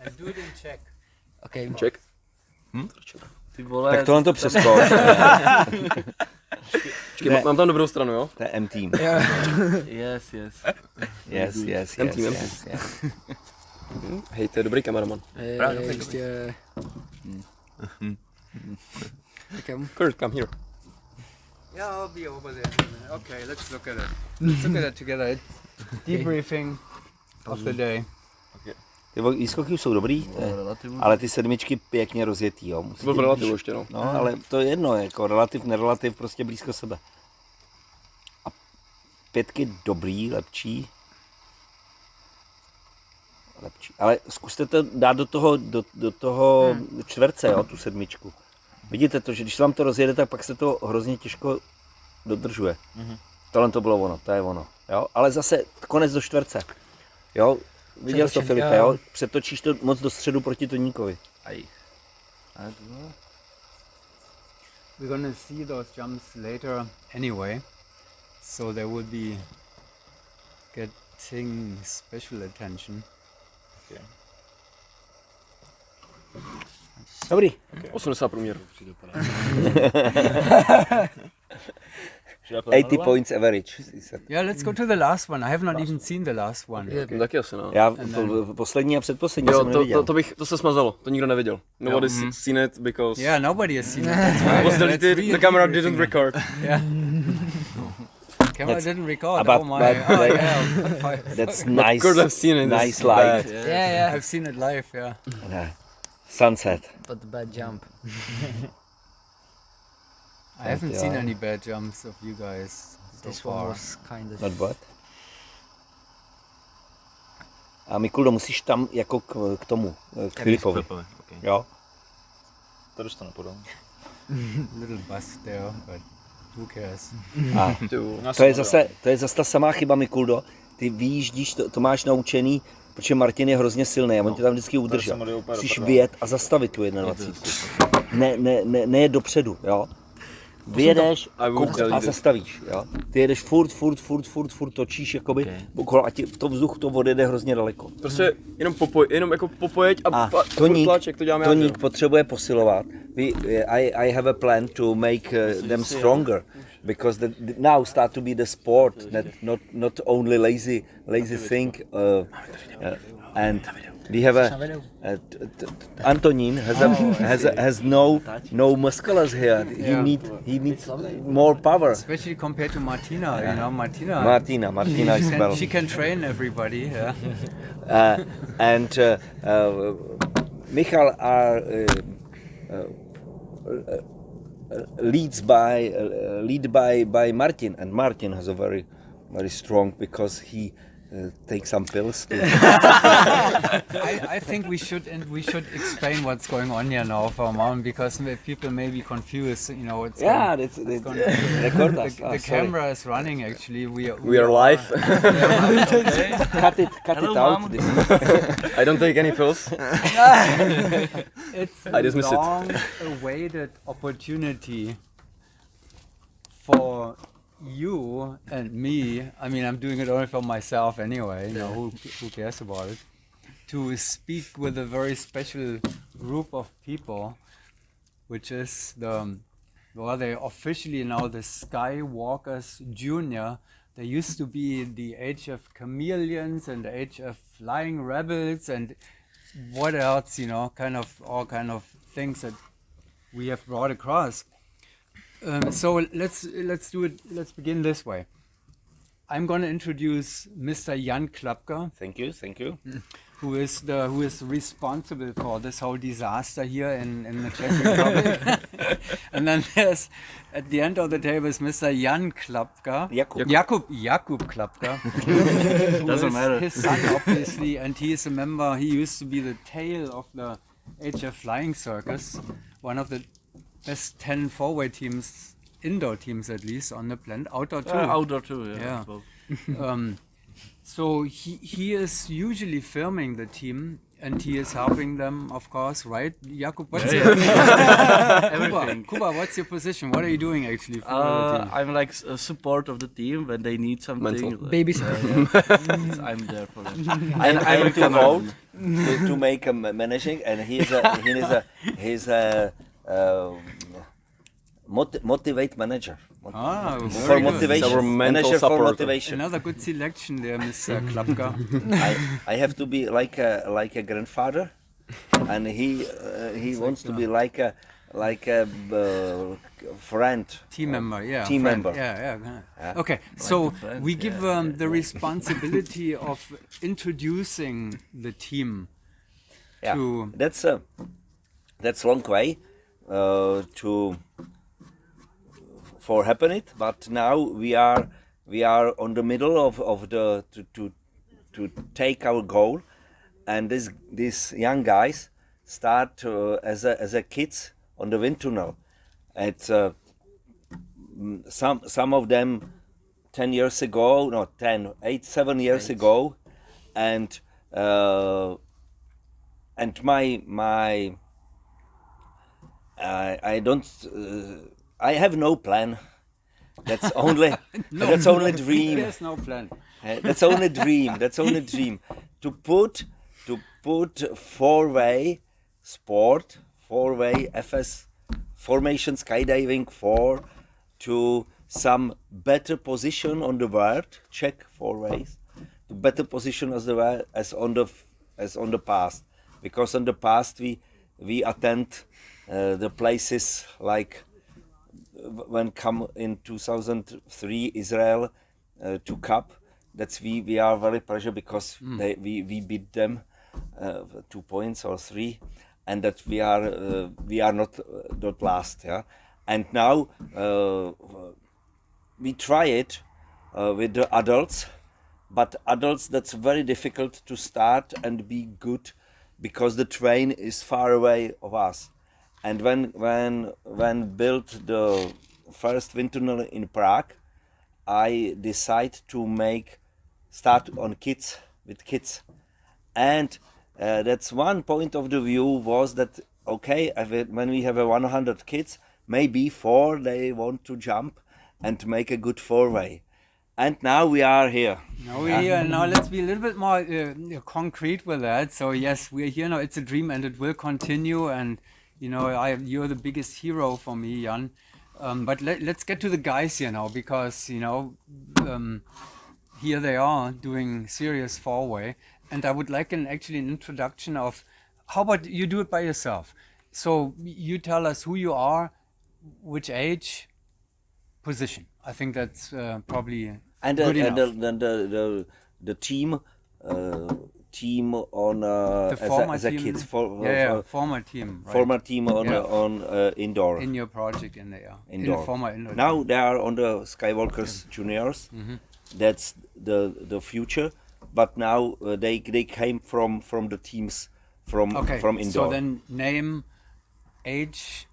And do it in Czech. Okay. Check. Ty vole. Tak tohle to přeskoč. Počkej, mám tam dobrou stranu, jo? To je M-team. Yes. Yes. M-team. Hej, to je dobrý kameraman. Ještě... Kurt, come here. Yeah, I'll be over there. Okay, let's look at it. Let's look at it together. Debriefing of the day. Ty výskoky jsou dobrý, ale ty sedmičky pěkně rozjetý, jo. To byl v relativu ještě, no. No, ale to je jedno, jako relativ, nerelativ, prostě blízko sebe. A pětky dobrý, lepší. Ale zkuste to dát do toho čtverce, jo, tu sedmičku. Vidíte to, že když se vám to rozjede, tak pak se to hrozně těžko dodržuje. Tohle to bylo ono, to je ono, jo. Ale zase konec do čtverce, jo. Viděl jsi to, Filipe, jo? Přetočíš to moc do středu proti toníkovi. We're gonna see those jumps later anyway, so they will be getting special attention. Dobrý. 80 průměr. 80 points average. Yeah, let's go to the last one. I have not even seen the last one. Taky asi, no. Já poslední a předposlední jsem neviděl. To se smazalo, to nikdo neviděl. Nobody's seen it because... Yeah, nobody has seen it. That's right. It was deleted, the camera didn't record. Yeah. Camera didn't record. But, oh my. That's But nice. could have seen it. Nice light. Yeah. I've seen it live. Yeah. Sunset. But the bad jump. I haven't seen any bad jumps of you guys so This far. one was kind of... Not bad. A Mikuldo, musíš tam jako k tomu, k Filipovi. Okay. Jo? To už to nepodám. Little bust there, but who cares? A to je zase ta samá chyba, Mikuldo. Ty vyjíždíš, to máš naučený, protože Martin je hrozně silný a on tě tam vždycky udržel. Musíš vyjet a zastavit tu 21. Ne dopředu, jo? Vyjedeš a zastavíš, jo? Ty jedeš furt točíš jakoby okolo a to vzduch to odjede hrozně daleko. Prostě jenom jako popojeď a tlač, jak to děláme. Toník potřebuje posilovat. I have a plan to make them stronger because now start to be the sport, not only lazy thing. And we have Antonín has no musculars here. He needs more power. Especially compared to Martina, you know, Martina is well. She can train everybody, yeah. And Michal are lead by Martin, and Martin has a very strong because he take some pills. I think we should explain what's going on here now for a moment because people may be confused. You know, it's the camera is running. Actually, we are live. Cut it out. I don't take any pills. It's I dismiss a long-awaited opportunity for you and me. I mean, I'm doing it only for myself anyway. You know, who cares about it? To speak with a very special group of people, which is they officially now the Skywalkers Junior. They used to be the Age of Chameleons and the Age of Flying Rebels and what else, you know, all kind of things that we have brought across. So let's do it. Let's begin this way. I'm going to introduce Mr. Jan Klapka. Thank you. Who is responsible for this whole disaster here in the Czech Republic. And then there's at the end of the table is Mr. Jan Klapka. Jakub Klapka. Doesn't matter. His son, obviously, and he is a member. He used to be the tail of the HF Flying Circus, one of the best 10 forward teams, indoor teams at least, on the planet. Outdoor too. Outdoor too, yeah. So he is usually filming the team, And he is helping them, of course, right? Jakub, what's your Everything. Kuba, what's your position? What are you doing actually for the team? I'm like a support of the team when they need something. Mental. Like, Babysitter. I'm there for them. I'm too cameraman. old to make a managing, and he's a motivate manager. Ah, For very good. motivation, Our mental manager for supporter. motivation. Another good selection there, Mr. Klapka. I have to be like a grandfather, and he wants to be like a friend. Team member, yeah. Team friend. member. Yeah. Yeah. Okay, so friend, we give the responsibility of introducing the team Yeah, to. that's long way for happen it, but now we are on the middle of the to take our goal, and these young guys start as a kids on the wind tunnel. It's some of them 10 years ago, no 7 years ago, and my I don't I have no plan. That's only that's only dream. There's no plan. That's only dream. That's only dream. To put four-way sport, four-way FS formation skydiving to some better position on the world. Check four ways. To better position as the world as on the past, because on the past we attend the places like when come in 2003 Israel to Cup. That's we are very pleasure because we beat them 2 points or 3, and that we are not last. Yeah, and now we try it with the adults, but adults that's very difficult to start and be good because the train is far away of us. And when built the first wind tunnel in Prague, I decided to start on kids, and that's one point of the view was that okay, when we have 100 kids, maybe 4 they want to jump and make a good four-way, and now we are here. Now we're here, and now let's be a little bit more concrete with that. So yes, we're here now. It's a dream, and it will continue. And you know, you're the biggest hero for me, Jan. But let's get to the guys here now, because you know, here they are doing serious four-way, and I would like an introduction of how about you do it by yourself. So you tell us who you are, which age, position. I think that's probably And good enough. the team on The former as a team, kids former team, right? former team on Yeah. on indoor. In your project in there, Indoor. in former indoor. Now team. they are on the Skywalkers juniors. That's the future. But now they came from the teams from indoor. So then name, age,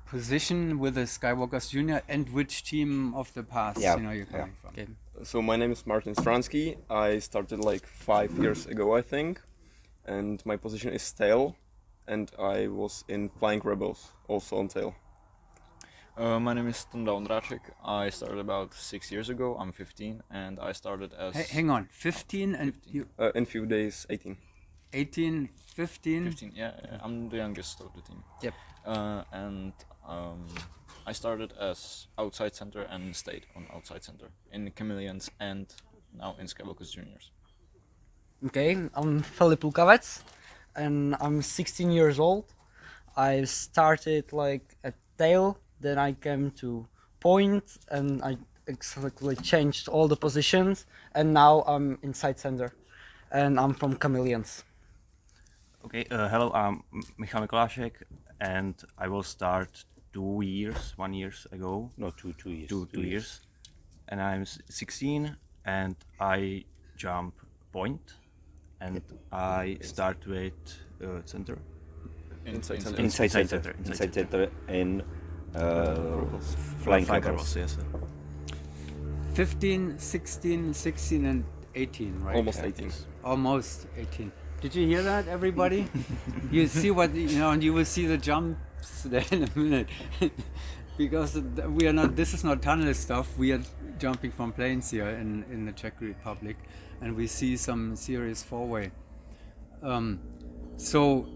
position with the Skywalkers Junior, and which team of the past Yeah, you're coming from. Okay. So my name is Martin Stransky. I started like 5 years ago, I think, and my position is tail, and I was in Flying Rebels, also on tail. My name is Tunda Ondráček. I started about 6 years ago. I'm 15, and I started as Hang on, 15 and you In few days, 18. 18, 15. 15. Yeah, I'm the youngest of the team. Yep. And I started as outside center and stayed on outside center in the Chameleons and now in Skywalkers Juniors. Okay, I'm Filip Lukavec, and I'm 16 years old. I started like at tail, then I came to point, and I exactly changed all the positions, and now I'm inside center, and I'm from Chameleons. Okay, hello, I'm Michal Mikolášek, and I will start 1 year ago. No, 2 years. Two years. And I'm 16, and I jump point, and I start with center. Inside center. Inside center in Flying Rebels. Yes. 15, 16, 16 and 18, right? Almost Yeah. 18. Almost 18. Did you hear that, everybody? You see what, and you will see the jumps there in a minute. Because we are not, this is not tunnel stuff, we are jumping from planes here in the Czech Republic, and we see some serious four-way. So,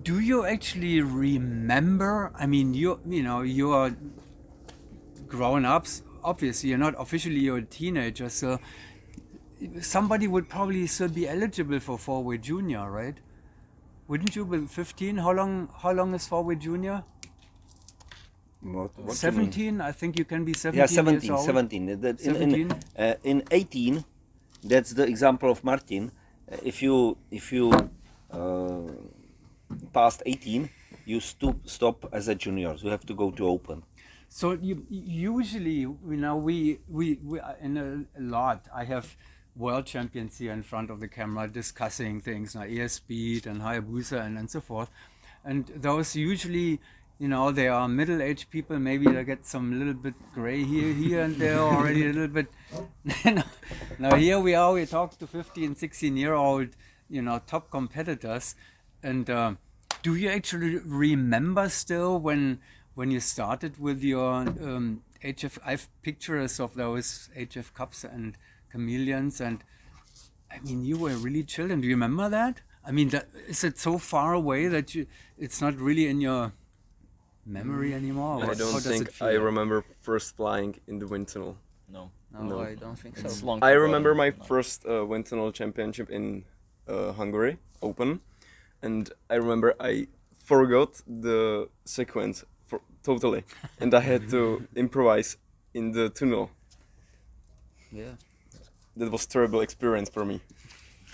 do you actually remember, I mean, you are grown-ups, obviously, you're a teenager, so somebody would probably still be eligible for four-way junior, right? Wouldn't you be 15? How long is four-way junior? What 17? I think you can be 17 Yeah, 17, years old. 17. 17? In 18, that's the example of Martin. If you past 18, you stop as a junior. You have to go to open. So usually, we in a lot. I have world champions here in front of the camera discussing things, air speed and Hayabusa and so forth. And those usually, they are middle-aged people. Maybe they get some little bit gray here and there already a little bit. Now here we are. We talk to 15, 16-year-old, top competitors. And do you actually remember still when you started with your HF? I have pictures of those HF Cups and Chameleons, and I mean, you were really children. Do you remember that? I mean, is it so far away that it's not really in your memory anymore? I don't think I remember first flying in the wind tunnel. No. No. I don't think so. It's long I forgotten. remember my first wind tunnel championship in Hungary Open, and I remember I forgot the sequence totally, and I had to improvise in the tunnel. Yeah. That was terrible experience for me.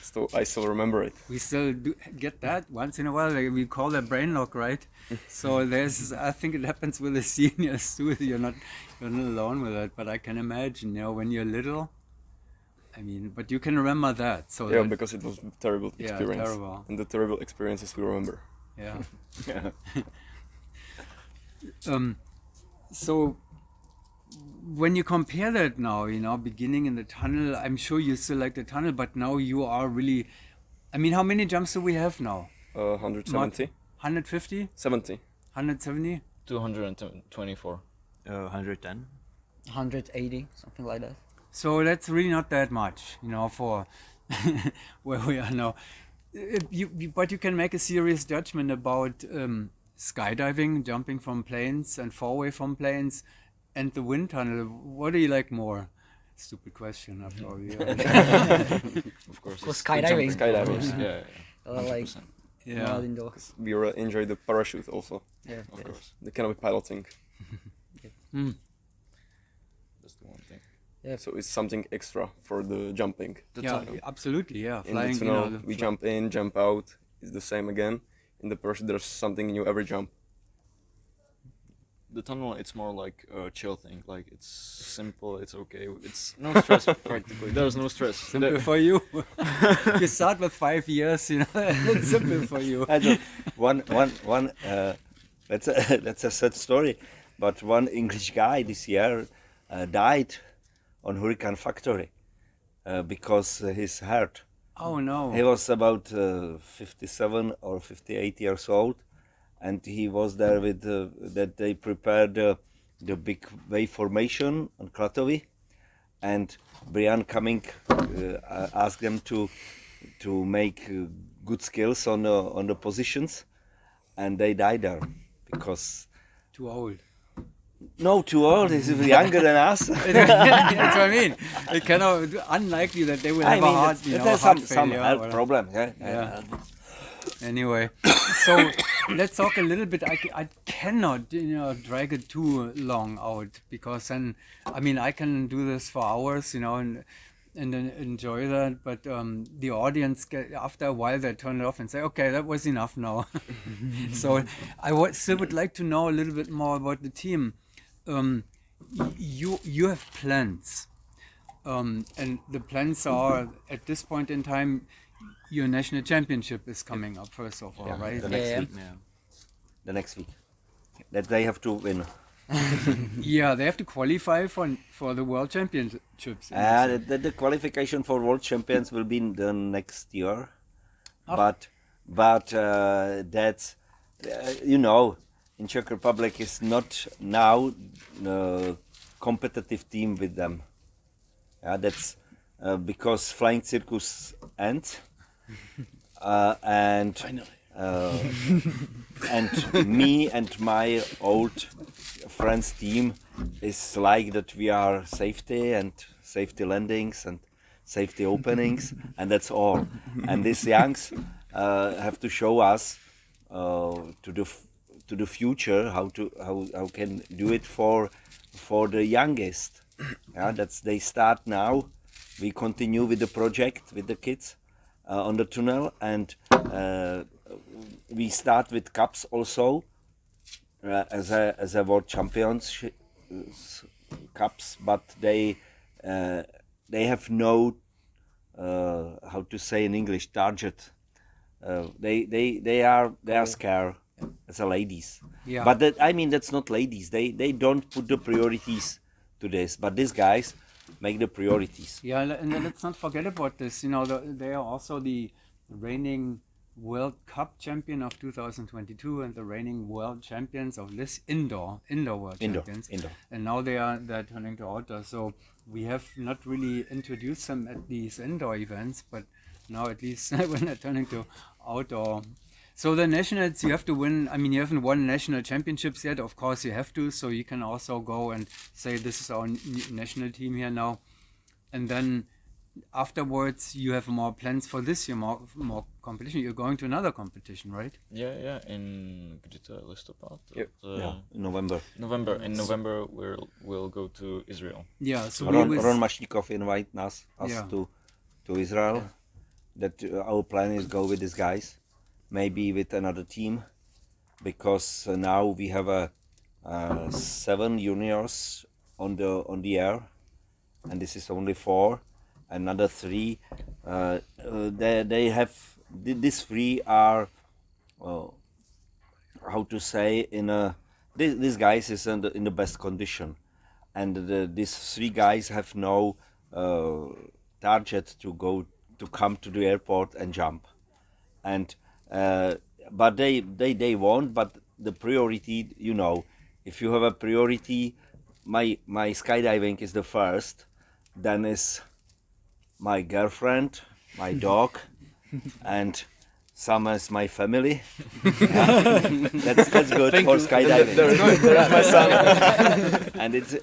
So I still remember it. We still do get that once in a while. Like, we call that brain lock, right? So I think it happens with the seniors too. You're not alone with it. But I can imagine, when you're little. I mean, but you can remember that. So Yeah, because it was a terrible Yeah, experience. terrible. And the terrible experiences we remember. yeah. Yeah. So when you compare that now, beginning in the tunnel, I'm sure you still like the tunnel, but now you are really. I mean, how many jumps do we have now? 170? 150? 70. 170? 224. 110. 180, something like that. So that's really not that much, for where we are now. But you can make a serious judgment about skydiving, jumping from planes and four-way from planes, and the wind tunnel. What do you like more? Stupid question, after all. Of course. Of course, it's skydiving. Skydiving. Yeah. Like 100%. Yeah. not indoor. We enjoy the parachute also. Yeah. Of course. The canopy piloting. That's the one thing. So it's something extra for the jumping. Yeah, absolutely. Yeah, In flying. the tunnel, we jump in, jump out. It's the same again. In the parachute, there's something new every jump. The tunnel, it's more like a chill thing. Like, it's simple, it's okay. It's no stress practically. There's no stress. Simple for you. You start with 5 years, it's simple for you. That's a sad story, but one English guy this year died on Hurricane Factory because his heart. Oh no. He was about 57 or 58 years old, and he was there with that they prepared the big wave formation on Klatovy, and Brian coming asked them to make good skills on the positions, and they died there because Too old. no, too old. He's younger than us. That's what I mean. It cannot unlikely that they will have a heart, there's heart some failure health or- problem. Yeah. Yeah. Anyway, so let's talk a little bit. I cannot, drag it too long out, because then, I mean, I can do this for hours, and then enjoy that. But the audience, after a while, they turn it off and say, "Okay, that was enough now." So I still would like to know a little bit more about the team. You have plans, and the plans are, at this point in time, your national championship is coming up first of all, right? The next Yeah. week. The next week. That they have to win. Yeah, they have to qualify for the World Championships. in NSL. The qualification for World Champions will be in the next year, Ah. but that's you know, in Czech Republic is not now competitive team with them. Yeah, that's because Flying Circus ends, and and me and my old friends team is like that we are safety landings and safety openings and that's all. And these youngs have to show us to the future how can do it for the youngest. Yeah, that's they start now. We continue with the project with the kids on the tunnel, and we start with cups also as a world champions cups, but they have no how to say in English target. They are scared as a ladies. Yeah. But that, I mean that's not ladies. They don't put the priorities to this, but these guys make the priorities. Yeah, and then let's not forget about this. You know, they are also the reigning World Cup champion of 2022 and the reigning world champions of this indoor world champions. Indoor. And now they're turning to outdoor. So we have not really introduced them at these indoor events, but now at least when they're turning to outdoor. So the nationals, you have to win. I mean, you haven't won national championships yet. Of course, you have to. So you can also go and say, this is our national team here now. And then afterwards, you have more plans for this year, more competition. You're going to another competition, right? Yeah, in listopad. Yep. In November. In November we'll go to Israel. Yeah. So Ron Mashnikov invite us Yeah. to Israel. Yeah. That our plan is go with these guys, maybe with another team, because now we have 7 juniors on the air, and this is only 4. Another 3, they have these 3 are how to say these guys is in the best condition, and these 3 guys have no target to come to the airport and jump, and but they won't. But the priority, you know, if you have a priority, my skydiving is the first, then is my girlfriend, my dog, and some is my family. That's good for skydiving. There's my son. And it's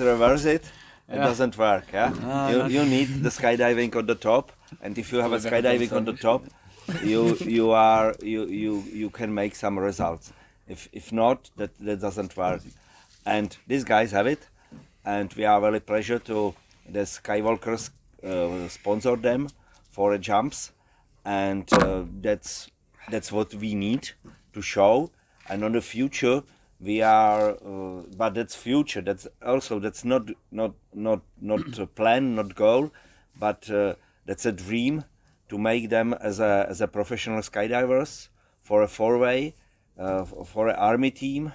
reverse it. It doesn't work. Yeah, you need the skydiving on the top, and if you have a skydiving on the top, you can make some results. If not, that doesn't work. And these guys have it, and we are very pleased to the Skywalkers sponsor them for jumps, and that's what we need to show. And on the future we are, but that's future. That's not a plan, not goal, but that's a dream to make them as a professional skydivers for a 4-way, for an army team,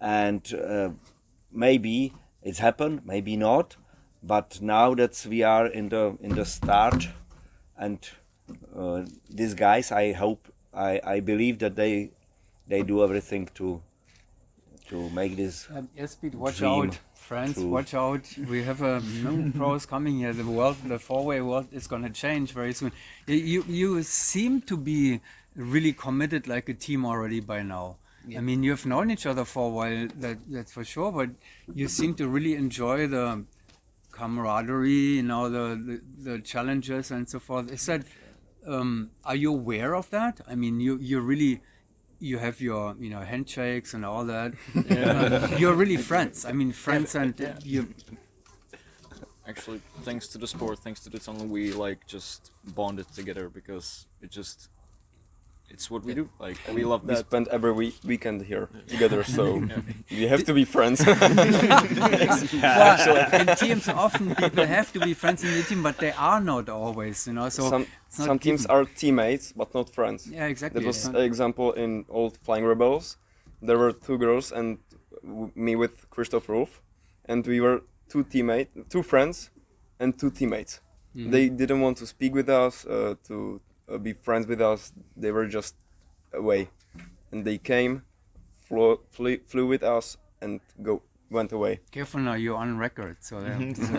and maybe it's happened, maybe not. But now that we are in the start, and these guys, I believe that they do everything to make this. Yes, Pete, watch dream out, friends, true. watch out. We have new pros coming here. The 4-way world is going to change very soon. You seem to be really committed like a team already by now. I mean, you've known each other for a while, that's for sure, but you seem to really enjoy the camaraderie, you know, the challenges and so forth. Is that, are you aware of that? I mean, you have your, you know, handshakes and all that. You're really friends. I mean, friends, and you. Actually, thanks to the sport, thanks to the tunnel, we like just bonded together because it's what we do. Like, we love We that. spend every weekend here together, so we have to be friends. Well, in teams, often people have to be friends in the team, but they are not always, you know. So some it's not some teams given. are teammates, but not friends. Yeah, exactly. There was It's an not- example in old Flying Rebels. There were 2 girls, and me with Christoph Rolf, and we were two friends, and two teammates. They didn't want to speak with us, to be friends with us. They were just away, and they came, flew with us, and went away. Careful now, you're on record. So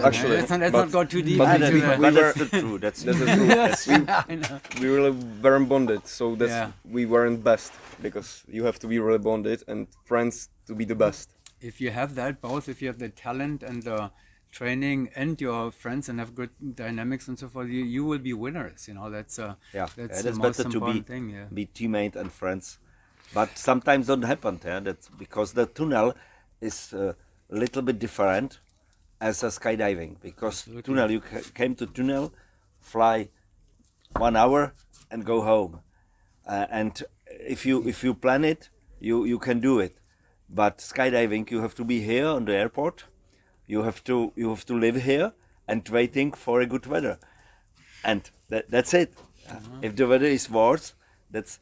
Actually, let's not but- go too deep but into we- that. we That's were- the truth. That's That's the truth. I know. We really weren't bonded, so that's Yeah. we weren't best, because you have to be really bonded and friends to be the best. If you have that, both if you have the talent and the training and your friends and have good dynamics and so forth, you will be winners. You know, that's that's the most better to important thing. Yeah. be teammate and friends. But sometimes don't happen. Yeah? That's because the tunnel is a little bit different as a skydiving. Because Absolutely. tunnel, you came to tunnel, fly 1 hour and go home. And if you plan it, you can do it. But skydiving, you have to be here on the airport. You have to live here and waiting for a good weather, and that's it. If the weather is worse, that's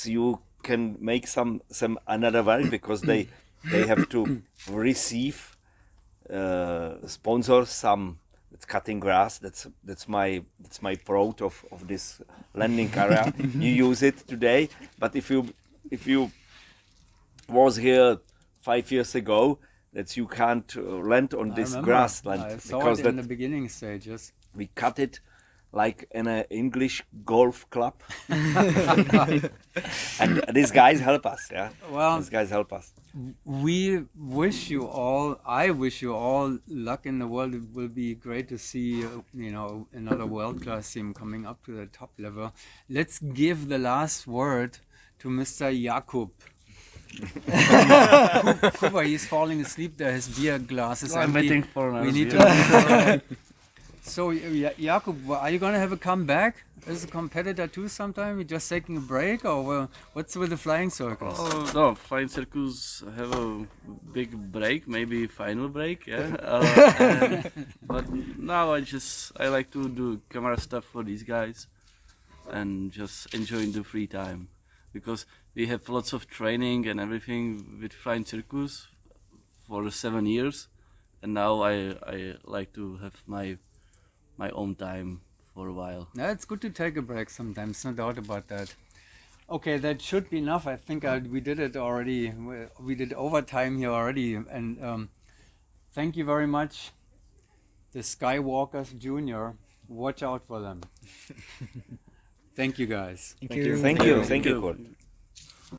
you can make some another way, because they have to receive sponsors. Some it's cutting grass. That's my throat of this landing area. You use it today, but if you was here 5 years ago, that you can't land on I this remember. grassland, I saw because it in that the beginning stages. we cut it like in an English golf club. And these guys help us, yeah. Well, These guys help us. we wish you all. I wish you all luck in the world. It will be great to see, another world-class team coming up to the top level. Let's give the last word to Mr. Jakub. Kuba, he's falling asleep there. His beer glass is I'm empty. waiting for another We need beer. to. So, Jakub, are you gonna have a comeback as a competitor too sometime? You just taking a break, or what's with the flying circus? Oh, no, Flying Circus have a big break, maybe final break, yeah. But now I like to do camera stuff for these guys and just enjoying the free time, because we have lots of training and everything with Flying Circus for 7 years, and now I like to have my own time for a while. Yeah, it's good to take a break sometimes, no doubt about that. Okay, that should be enough. I think we did it already. We did overtime here already. And thank you very much, the Skywalkers Junior. Watch out for them. Thank you, guys. Thank you. Thank you, Kurt.